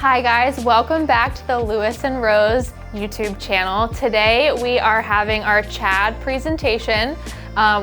Hi guys, welcome back to the Lewis and Rose YouTube channel. Today we are having our Chad presentation.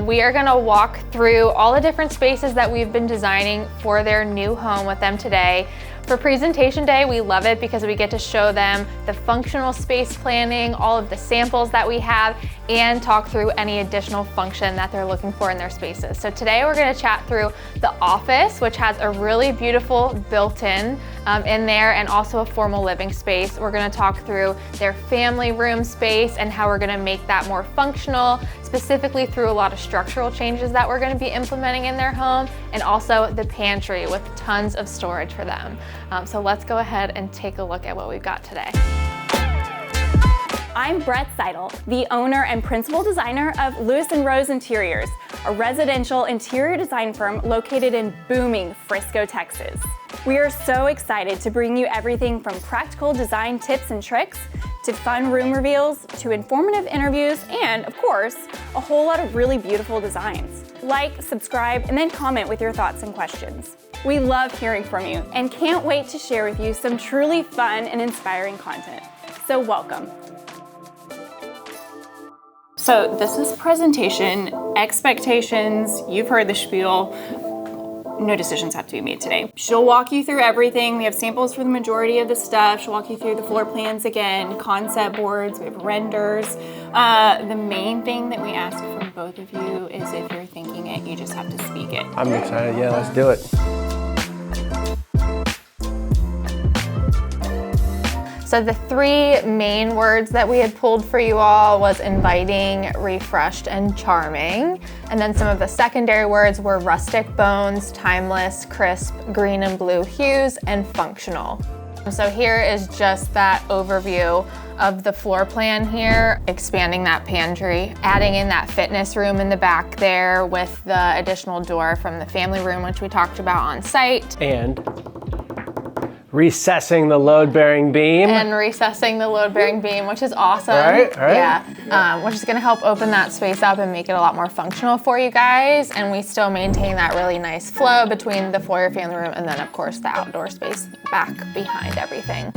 We are gonna walk through all the different spaces that we've been designing for their new home with them today. For presentation day, we love it because we get to show them the functional space planning, all of the samples that we have, and talk through any additional function that they're looking for in their spaces. So today we're gonna chat through the office, which has a really beautiful built-in in there, and also a formal living space. We're gonna talk through their family room space and how we're gonna make that more functional, specifically through a lot of structural changes that we're gonna be implementing in their home, and also the pantry with tons of storage for them. So let's go ahead and take a look at what we've got today. I'm Brett Seidel, the owner and principal designer of Lewis and Rose Interiors, a residential interior design firm located in booming Frisco, Texas. We are so excited to bring you everything from practical design tips and tricks, to fun room reveals, to informative interviews, and of course, a whole lot of really beautiful designs. Like, subscribe, and then comment with your thoughts and questions. We love hearing from you and can't wait to share with you some truly fun and inspiring content. So welcome. So this is presentation, expectations, you've heard the spiel. No decisions have to be made today. She'll walk you through everything. We have samples for the majority of the stuff. She'll walk you through the floor plans again, concept boards, we have renders. The main thing that we ask from both of you is if you're thinking it, you just have to speak it. I'm excited, yeah, let's do it. So the three main words that we had pulled for you all was inviting, refreshed, and charming. And then some of the secondary words were rustic bones, timeless, crisp, green and blue hues, and functional. So here is just that overview of the floor plan here, expanding that pantry, adding in that fitness room in the back there with the additional door from the family room, which we talked about on site. And recessing the load-bearing beam. And recessing the load-bearing beam, which is awesome. Right. Yeah, which is gonna help open that space up and make it a lot more functional for you guys. And we still maintain that really nice flow between the foyer family room and then of course the outdoor space back behind everything.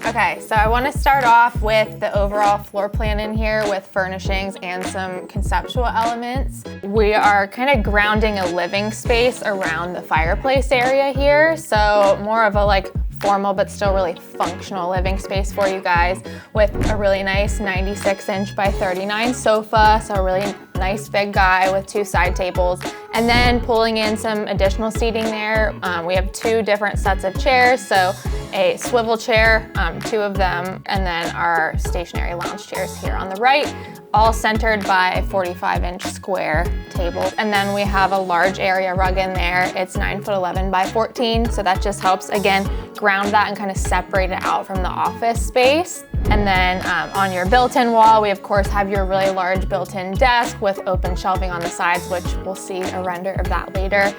Okay, so I wanna start off with the overall floor plan in here with furnishings and some conceptual elements. We are kind of grounding a living space around the fireplace area here. So more of a formal but still really functional living space for you guys with a really nice 96-inch by 39 sofa, so a really nice big guy with two side tables, and then pulling in some additional seating there. We have two different sets of chairs, so a swivel chair, two of them, and then our stationary lounge chairs here on the right, all centered by a 45-inch square table. And then we have a large area rug in there. It's 9'11" by 14, so that just helps, again, ground that and kind of separate it out from the office space. And then on your built-in wall, we of course have your really large built-in desk with open shelving on the sides, which we'll see a render of that later,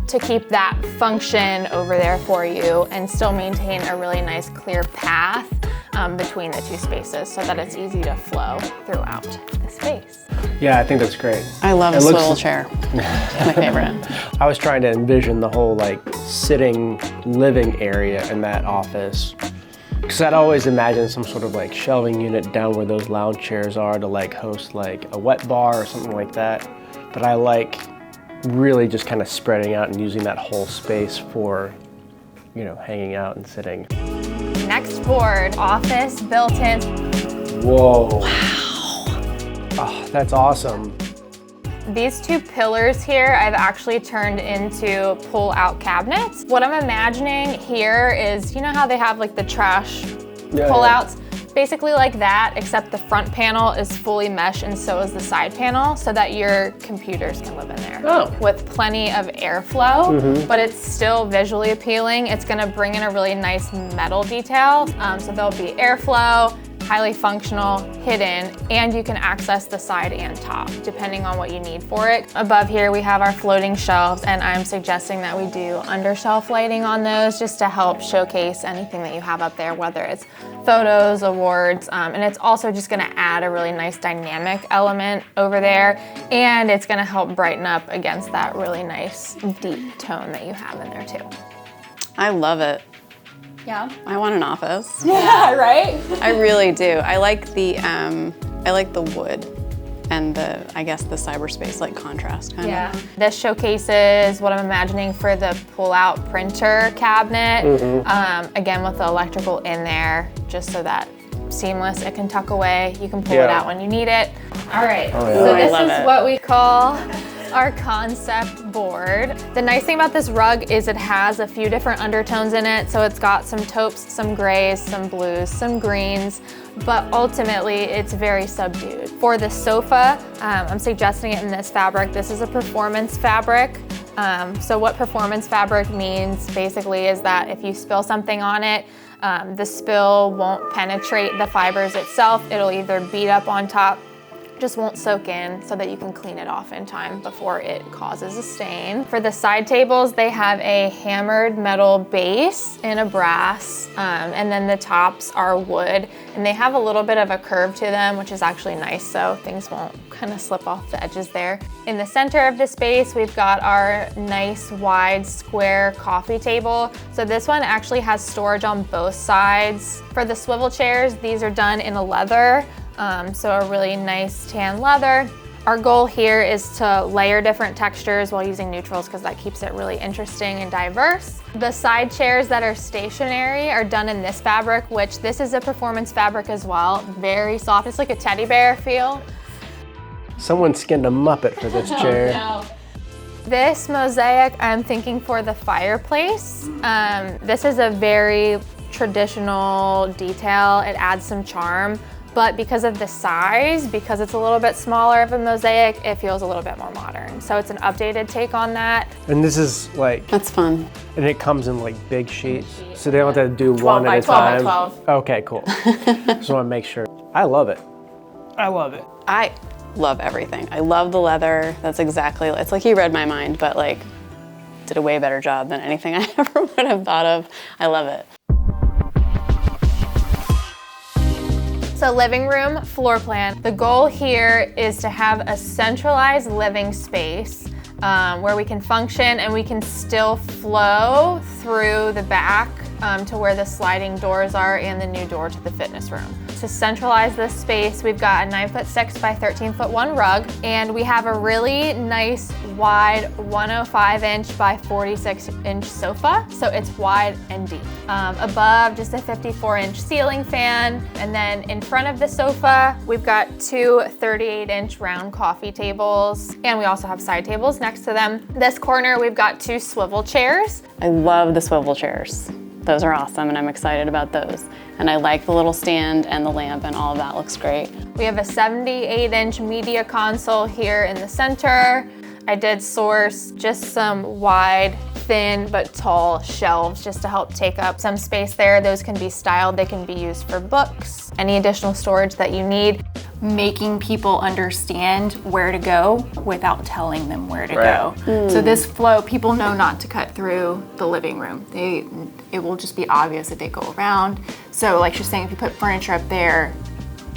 to keep that function over there for you and still maintain a really nice clear path between the two spaces so that it's easy to flow throughout the space. Yeah, I think that's great. I love a swivel chair. It's my favorite. I was trying to envision the whole sitting living area in that office. Because I'd always imagine some sort of shelving unit down where those lounge chairs are to host a wet bar or something like that. But I really just kind of spreading out and using that whole space for, hanging out and sitting. Next board, office built-in. Whoa. Wow. Oh, that's awesome. These two pillars here I've actually turned into pull-out cabinets. What I'm imagining here is, you know how they have the trash pull-outs? Yeah. Basically like that, except the front panel is fully mesh and so is the side panel, so that your computers can live in there with plenty of airflow, but it's still visually appealing. It's gonna bring in a really nice metal detail, so there'll be airflow, highly functional, hidden, and you can access the side and top, depending on what you need for it. Above here, we have our floating shelves, and I'm suggesting that we do under-shelf lighting on those just to help showcase anything that you have up there, whether it's photos, awards, and it's also just gonna add a really nice dynamic element over there, and it's gonna help brighten up against that really nice deep tone that you have in there too. I love it. Yeah. I want an office. Yeah, right? I really do. I like the wood and I guess the cyberspace like contrast kind of. This showcases what I'm imagining for the pull-out printer cabinet. Again, with the electrical in there, just so that seamless, it can tuck away. You can pull it out when you need it. All right, so this is what we call our concept board. The nice thing about this rug is it has a few different undertones in it. So it's got some taupes, some grays, some blues, some greens, but ultimately it's very subdued. For the sofa, I'm suggesting it in this fabric. This is a performance fabric. So what performance fabric means basically is that if you spill something on it, the spill won't penetrate the fibers itself. It'll either beat up on top, just won't soak in, so that you can clean it off in time before it causes a stain. For the side tables, they have a hammered metal base and a brass, and then the tops are wood, and they have a little bit of a curve to them, which is actually nice, so things won't kind of slip off the edges there. In the center of the space, we've got our nice wide square coffee table. So this one actually has storage on both sides. For the swivel chairs, these are done in a leather, so a really nice tan leather. Our goal here is to layer different textures while using neutrals because that keeps it really interesting and diverse. The side chairs that are stationary are done in this fabric, which this is a performance fabric as well. Very soft, it's like a teddy bear feel. Someone skinned a Muppet for this chair. No. This mosaic, I'm thinking for the fireplace. This is a very traditional detail. It adds some charm. But because of the size, because it's a little bit smaller of a mosaic, it feels a little bit more modern. So it's an updated take on that. And this is like... That's fun. And it comes in like big sheets. So they don't have to do 12 one by at a 12 by time. 12. Okay, cool. Just want to make sure. I love it. I love it. I love everything. I love the leather. That's exactly, it's like you read my mind, but like did a way better job than anything I ever would have thought of. I love it. So living room floor plan. The goal here is to have a centralized living space where we can function and we can still flow through the back to where the sliding doors are and the new door to the fitness room. To centralize this space, we've got a 9'6" by 13'1" rug, and we have a really nice wide 105" by 46" sofa, so it's wide and deep. Above, just a 54" ceiling fan, and then in front of the sofa, we've got two 38" round coffee tables, and we also have side tables next to them. This corner, we've got two swivel chairs. I love the swivel chairs. Those are awesome, and I'm excited about those. And I like the little stand and the lamp, and all of that looks great. We have a 78" media console here in the center. I did source just some wide, thin, but tall shelves just to help take up some space there. Those can be styled, they can be used for books, any additional storage that you need. Making people understand where to go without telling them where to go. So this flow, people know not to cut through the living room. It will just be obvious that they go around. So like she's saying, if you put furniture up there,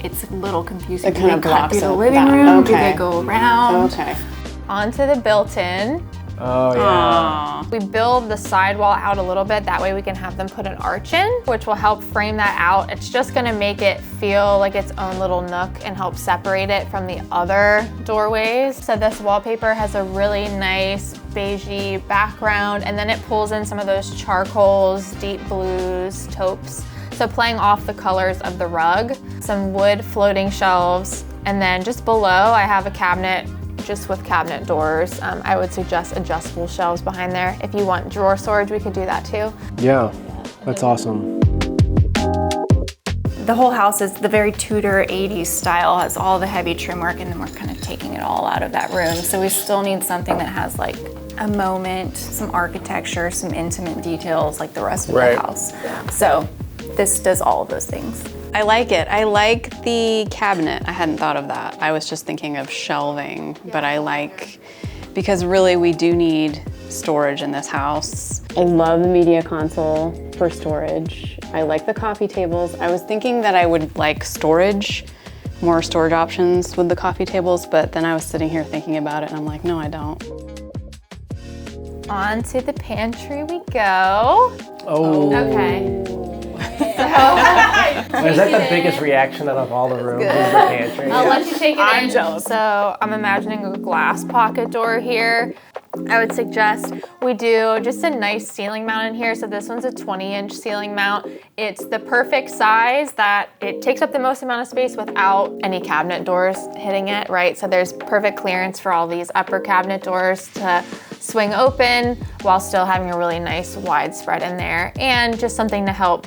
it's a little confusing. It kind of cut through blocks the it living back. room? Okay. Do they go around? Okay. Onto the built-in. Oh, yeah. We build the sidewall out a little bit, that way we can have them put an arch in, which will help frame that out. It's just gonna make it feel like its own little nook and help separate it from the other doorways. So this wallpaper has a really nice beigey background, and then it pulls in some of those charcoals, deep blues, taupes. So playing off the colors of the rug, some wood floating shelves, and then just below I have a cabinet just with cabinet doors. I would suggest adjustable shelves behind there. If you want drawer storage, we could do that too. Yeah, that's awesome. The whole house is the very Tudor 80s style, has all the heavy trim work, and then we're kind of taking it all out of that room. So we still need something that has like a moment, some architecture, some intimate details like the rest of the house. So this does all of those things. I like it. I like the cabinet. I hadn't thought of that. I was just thinking of shelving, but I like, because really we do need storage in this house. I love the media console for storage. I like the coffee tables. I was thinking that I would like storage, more storage options with the coffee tables, but then I was sitting here thinking about it and I'm like, no, I don't. On to the pantry we go. Oh. Okay. Is that the biggest reaction out of all the rooms? Is the pantry? I'll let you take it I'm in. jealous. So I'm imagining a glass pocket door here. I would suggest we do just a nice ceiling mount in here. So this one's a 20-inch ceiling mount. It's the perfect size that it takes up the most amount of space without any cabinet doors hitting it, right? So there's perfect clearance for all these upper cabinet doors to swing open while still having a really nice wide spread in there, and just something to help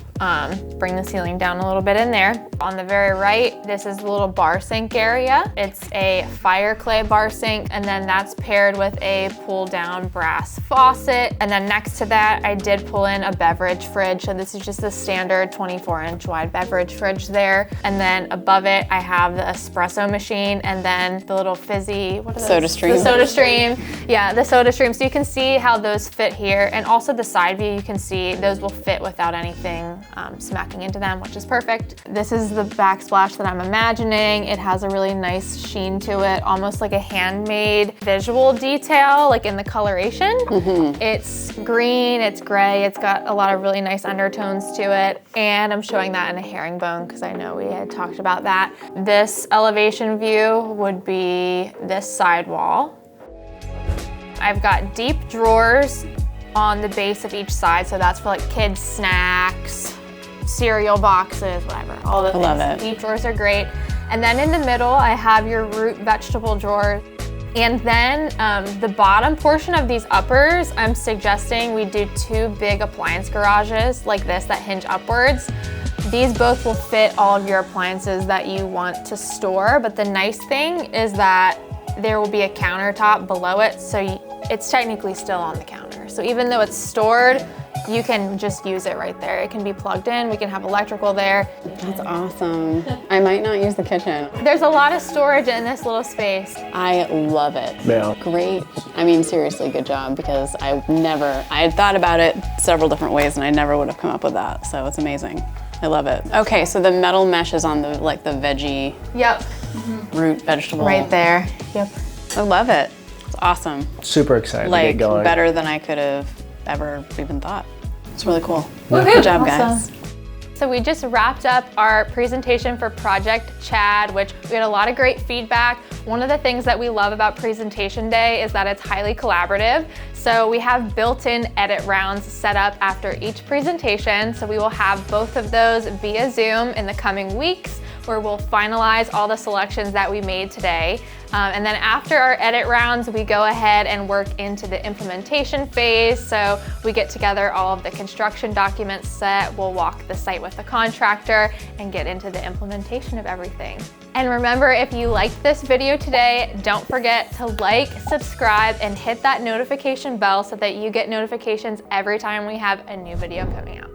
bring the ceiling down a little bit in there. On the very right, this is the little bar sink area. It's a fire clay bar sink, and then that's paired with a pull down brass faucet. And then next to that, I did pull in a beverage fridge. So this is just the standard 24-inch wide beverage fridge there. And then above it, I have the espresso machine, and then the little fizzy, what are those? Soda stream. The soda stream. Yeah, the soda stream. So you can see how those fit here, and also the side view, you can see those will fit without anything smacking into them, which is perfect. This is the backsplash that I'm imagining. It has a really nice sheen to it, almost like a handmade visual detail, like in the coloration. It's green, it's gray, it's got a lot of really nice undertones to it, and I'm showing that in a herringbone because I know we had talked about that. This elevation view would be this side wall. I've got deep drawers on the base of each side, so that's for like kids' snacks, cereal boxes, whatever, all the things. love it. Deep drawers are great. And then in the middle, I have your root vegetable drawer. And then the bottom portion of these uppers, I'm suggesting we do 2 big appliance garages like this that hinge upwards. These both will fit all of your appliances that you want to store, but the nice thing is that there will be a countertop below it, so it's technically still on the counter. So even though it's stored, you can just use it right there. It can be plugged in, we can have electrical there. That's awesome. I might not use the kitchen. There's a lot of storage in this little space. I love it. Yeah. Great. I mean, seriously, good job, because I had thought about it several different ways and I never would have come up with that. So it's amazing. I love it. Okay, so the metal mesh is on the veggie Yep, root vegetable. right there. Yep. I love it. It's awesome. Super excited to Like get going. better than I could have ever even thought. It's really cool. Woohoo. Good job, Awesome. guys. So we just wrapped up our presentation for Project Chad, which we had a lot of great feedback. One of the things that we love about Presentation Day is that it's highly collaborative. So we have built-in edit rounds set up after each presentation. So we will have both of those via Zoom in the coming weeks, where we'll finalize all the selections that we made today. And then after our edit rounds, we go ahead and work into the implementation phase. So we get together all of the construction documents set, we'll walk the site with the contractor and get into the implementation of everything. And remember, if you liked this video today, don't forget to like, subscribe, and hit that notification bell so that you get notifications every time we have a new video coming out.